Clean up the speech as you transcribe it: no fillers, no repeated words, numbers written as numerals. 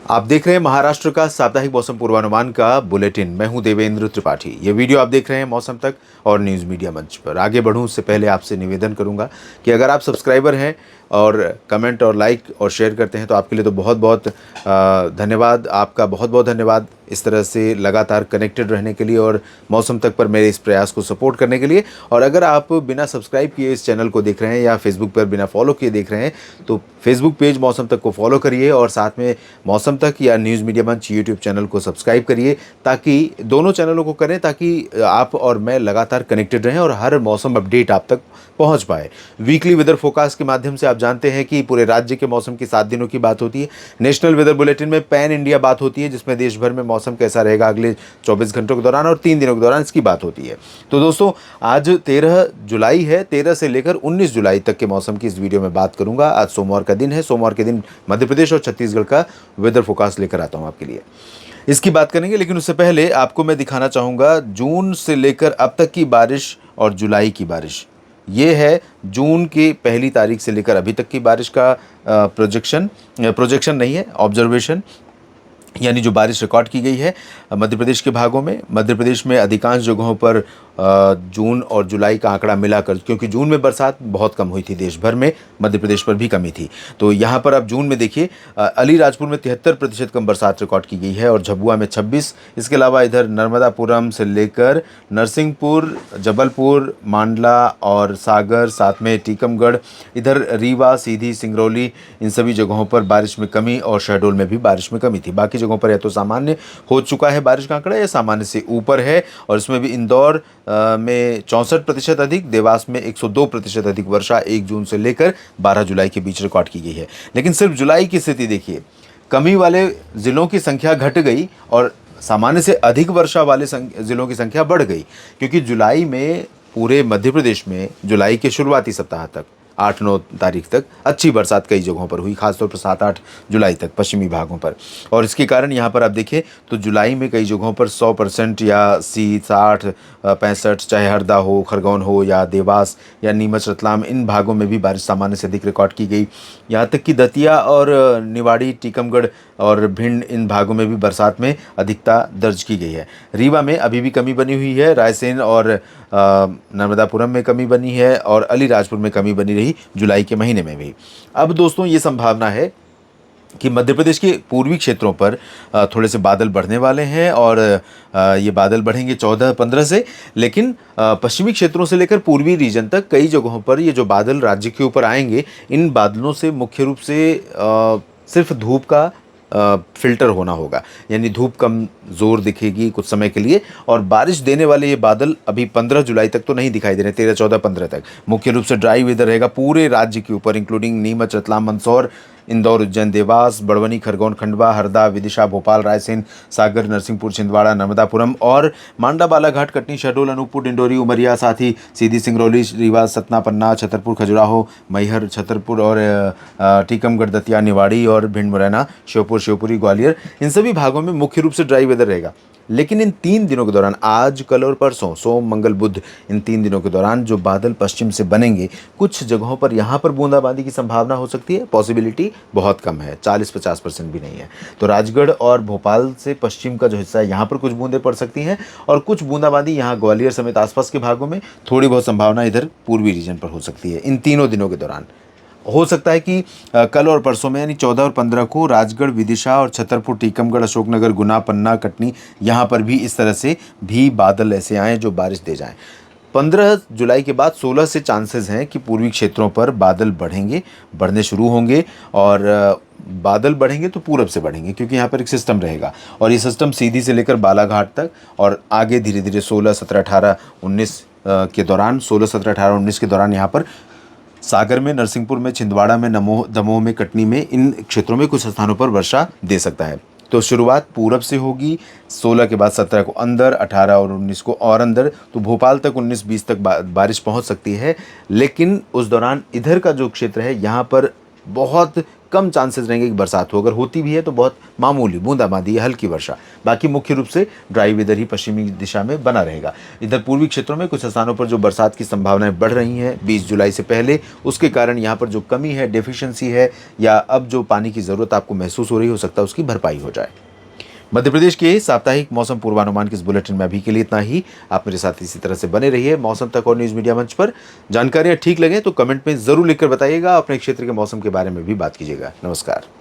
आप देख रहे हैं महाराष्ट्र का साप्ताहिक मौसम पूर्वानुमान का बुलेटिन। मैं हूं देवेंद्र त्रिपाठी। ये वीडियो आप देख रहे हैं मौसम तक और न्यूज़ मीडिया मंच पर। आगे बढ़ूं उससे पहले आपसे निवेदन करूंगा कि अगर आप सब्सक्राइबर हैं और कमेंट और लाइक और शेयर करते हैं तो आपके लिए तो बहुत बहुत धन्यवाद। आपका बहुत बहुत धन्यवाद इस तरह से लगातार कनेक्टेड रहने के लिए और मौसम तक पर मेरे इस प्रयास को सपोर्ट करने के लिए। और अगर आप बिना सब्सक्राइब किए इस चैनल को देख रहे हैं या फेसबुक पर बिना फॉलो किए देख रहे हैं तो फेसबुक पेज मौसम तक को फॉलो करिए और साथ में मौसम तक या न्यूज़ मीडिया मंच यूट्यूब चैनल को सब्सक्राइब करिए, ताकि दोनों चैनलों को करें ताकि आप और मैं लगातार कनेक्टेड रहें और हर मौसम अपडेट आप तक पहुंच पाए। वीकली वेदर फोरकास्ट के माध्यम से आप जानते हैं कि पूरे राज्य के मौसम की 7 दिनों की बात होती है। नेशनल वेदर बुलेटिन में पैन इंडिया बात होती है, जिसमें देश भर में मौसम कैसा रहेगा अगले 24 घंटों के दौरान और 3 दिनों के दौरान इसकी बात होती है। तो दोस्तों, आज 13 जुलाई है। 13 से लेकर 19 जुलाई तक के मौसम की इस वीडियो में बात करूंगा। आज सोमवार का दिन है। सोमवार के दिन मध्य प्रदेश और छत्तीसगढ़ का वेदर फोरकास्ट लेकर आता हूं आपके लिए। इसकी बात करेंगे, लेकिन उससे पहले आपको मैं दिखाना चाहूँगा जून से लेकर अब तक की बारिश और जुलाई की बारिश। ये है जून की पहली तारीख से लेकर अभी तक की बारिश का प्रोजेक्शन नहीं है, ऑब्जर्वेशन, यानी जो बारिश रिकॉर्ड की गई है मध्य प्रदेश के भागों में। मध्य प्रदेश में अधिकांश जगहों पर जून और जुलाई का आंकड़ा मिलाकर, क्योंकि जून में बरसात बहुत कम हुई थी देश भर में, मध्य प्रदेश पर भी कमी थी। तो यहाँ पर अब जून में देखिए, अलीराजपुर में 73% कम बरसात रिकॉर्ड की गई है और झबुआ में 26। इसके अलावा इधर नर्मदापुरम से लेकर नरसिंहपुर, जबलपुर, मांडला और सागर, साथ में टीकमगढ़, इधर रीवा, सीधी, सिंगरौली, इन सभी जगहों पर बारिश में कमी और शहडोल में भी बारिश में कमी थी। बाकी जगहों पर या तो सामान्य हो चुका है बारिश का आंकड़ा या सामान्य से ऊपर है। और इसमें भी इंदौर में 64% अधिक, देवास में 102% अधिक वर्षा 1 जून से लेकर 12 जुलाई के बीच रिकॉर्ड की गई है। लेकिन सिर्फ जुलाई की स्थिति देखिए, कमी वाले ज़िलों की संख्या घट गई और सामान्य से अधिक वर्षा वाले ज़िलों की संख्या बढ़ गई, क्योंकि जुलाई में पूरे मध्य प्रदेश में जुलाई के शुरुआती सप्ताह तक 8-9 तारीख तक अच्छी बरसात कई जगहों पर हुई, खासतौर पर 7-8 जुलाई तक पश्चिमी भागों पर। और इसके कारण यहाँ पर आप देखें तो जुलाई में कई जगहों पर 100% या 80, 60, 65, चाहे हरदा हो, खरगोन हो या देवास या नीमच, रतलाम, इन भागों में भी बारिश सामान्य से अधिक रिकॉर्ड की गई। यहाँ तक कि दतिया और निवाड़ी, टीकमगढ़ और भिंड, इन भागों में भी बरसात में अधिकता दर्ज की गई है। रीवा में अभी भी कमी बनी हुई है, रायसेन और नर्मदापुरम में कमी बनी है और अलीराजपुर में कमी बनी रही जुलाई के महीने में भी। अब दोस्तों, ये संभावना है कि मध्य प्रदेश के पूर्वी क्षेत्रों पर थोड़े से बादल बढ़ने वाले हैं और ये बादल बढ़ेंगे 14-15 से, लेकिन पश्चिमी क्षेत्रों से लेकर पूर्वी रीजन तक कई जगहों पर ये जो बादल राज्य के ऊपर आएंगे, इन बादलों से मुख्य रूप से सिर्फ धूप का फिल्टर होना होगा, यानी धूप कम जोर दिखेगी कुछ समय के लिए। और बारिश देने वाले ये बादल अभी 15 जुलाई तक तो नहीं दिखाई दे रहे, 13, 14, 15 तक मुख्य रूप से ड्राई वेदर रहेगा पूरे राज्य के ऊपर, इंक्लूडिंग नीमच, रतलाम, मंदसौर, इंदौर, उज्जैन, देवास, बड़वानी, खरगोन, खंडवा, हरदा, विदिशा, भोपाल, रायसेन, सागर, नरसिंहपुर, छिंदवाड़ा, नर्मदापुरम और मांडा, बालाघाट, कटनी, शहडोल, अनूपपुर, डिंडोरी, उमरिया, साथ ही सीधी, सिंगरौली, रीवा, सतना, पन्ना, छतरपुर, खजुराहो, मैहर, छतरपुर और टीकमगढ़, दतिया, निवाड़ी और भिंड, मुरैना, श्योपुर, शिवपुरी, ग्वालियर, इन सभी भागों में मुख्य रूप से ड्राई वेदर रहेगा। लेकिन इन 3 दिनों के दौरान, आज, कल और परसों, सोम, मंगल, बुध, इन 3 दिनों के दौरान जो बादल पश्चिम से बनेंगे, कुछ जगहों पर यहाँ पर बूंदाबांदी की संभावना हो सकती है। पॉसिबिलिटी बहुत कम है, 40-50% भी नहीं है। तो राजगढ़ और भोपाल से पश्चिम का जो हिस्सा है, यहाँ पर कुछ बूंदें पड़ सकती हैं और कुछ बूंदाबांदी यहाँ ग्वालियर समेत आसपास के भागों में, थोड़ी बहुत संभावना इधर पूर्वी रीजन पर हो सकती है। इन तीनों दिनों के दौरान हो सकता है कि कल और परसों में, यानी 14 और 15 को राजगढ़, विदिशा और छतरपुर, टीकमगढ़, अशोकनगर, गुना, पन्ना, कटनी, यहाँ पर भी इस तरह से भी बादल ऐसे आएँ जो बारिश दे जाएं। 15 जुलाई के बाद 16 से चांसेस हैं कि पूर्वी क्षेत्रों पर बादल बढ़ने शुरू होंगे और बादल बढ़ेंगे तो पूरब से बढ़ेंगे, क्योंकि यहाँ पर एक सिस्टम रहेगा और ये सिस्टम सीधी से लेकर बालाघाट तक और आगे धीरे धीरे 16, 17, 18, 19 के दौरान, 16, 17, 18, 19 के दौरान यहाँ पर सागर में, नरसिंहपुर में, छिंदवाड़ा में, दमोह में, कटनी में, इन क्षेत्रों में कुछ स्थानों पर वर्षा दे सकता है। तो शुरुआत पूरब से होगी, 16 के बाद 17 को अंदर, 18 और 19 को और अंदर, तो भोपाल तक 19-20 तक बारिश पहुंच सकती है। लेकिन उस दौरान इधर का जो क्षेत्र है, यहाँ पर बहुत कम चांसेस रहेंगे कि बरसात हो। अगर होती भी है तो बहुत मामूली बूंदाबांदी या हल्की वर्षा, बाकी मुख्य रूप से ड्राई वेदर ही पश्चिमी दिशा में बना रहेगा। इधर पूर्वी क्षेत्रों में कुछ स्थानों पर जो बरसात की संभावनाएं बढ़ रही हैं 20 जुलाई से पहले, उसके कारण यहाँ पर जो कमी है, डेफिशिएंसी है, या अब जो पानी की ज़रूरत आपको महसूस हो रही हो सकता है उसकी भरपाई हो जाए। मध्य प्रदेश के साप्ताहिक मौसम पूर्वानुमान के इस बुलेटिन में अभी के लिए इतना ही। आप मेरे साथ इसी तरह से बने रहिए मौसम तक और न्यूज़ मीडिया मंच पर। जानकारियाँ ठीक लगे तो कमेंट में ज़रूर लिखकर बताइएगा। अपने क्षेत्र के मौसम के बारे में भी बात कीजिएगा। नमस्कार।